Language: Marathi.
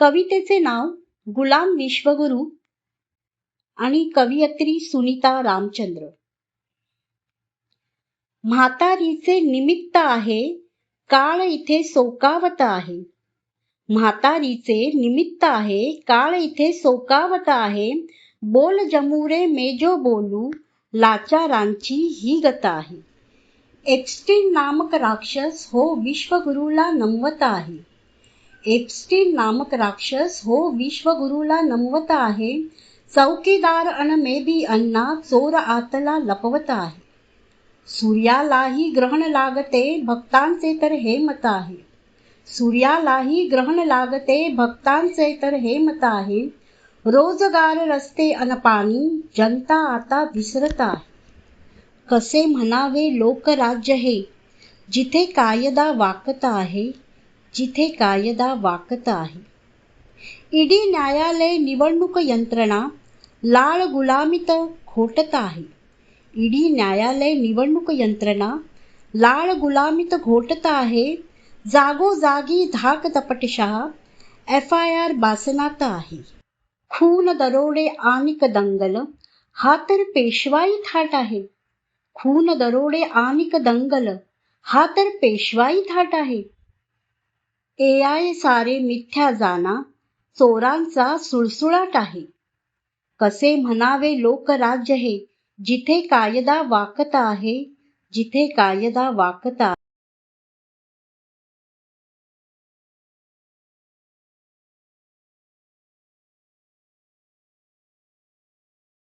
कवितेचे नाव गुलाम विश्वगुरु आणि कवयित्री सुनीता रामचंद्र. म्हातारीचे निमित्त आहे, काळ इथे सोकावत आहे. म्हातारीचे निमित्त आहे, काळ इथे सोकावत आहे. बोल जमुरे मेजो बोलू, लाचारांची ही गत आहे. एप्स्टीन नामक राक्षस हो विश्वगुरूला नमवत आहे. एप्स्टीन नामक राक्षस हो विश्वगुरूला नमवत आहे. चौकीदार अन मेबी अण्णा चोर आतला लपवत आहे. सूर्यालाही ग्रहण लागते, भक्तांचे तर हे मत आहे. सूर्यालाही ग्रहण लागते, भक्तांचे तर हे मत आहे. रोजगार रस्ते अन पाणी, जनता आता विसरत आहे. कसे म्हणावे लोकराज्य हे, जिथे कायदा वाकत आहे, जिथे कायदा वाकत आहे. ईडी न्यायालय निवडणूक यंत्रणा लाल गुलामीत घोटत आहे. ईडी न्यायालय निवडणूक यंत्रणा लाल गुलामीत घोटत आहे. जागोजागी धाकदपटशहा FIR बासनात आहे. खून दरोडे आनिक दंगल हा तर पेशवाई थाट आहे. खून दरोडे आनिक दंगल हा तर पेशवाई थाट आहे. AI सारे मिथ्या जाना, चोरांचा सुळसुळाट आहे. कसे म्हणावे लोकराज्य हे, जिथे कायदा वाकत आहे, जिथे कायदा वाकत आहे.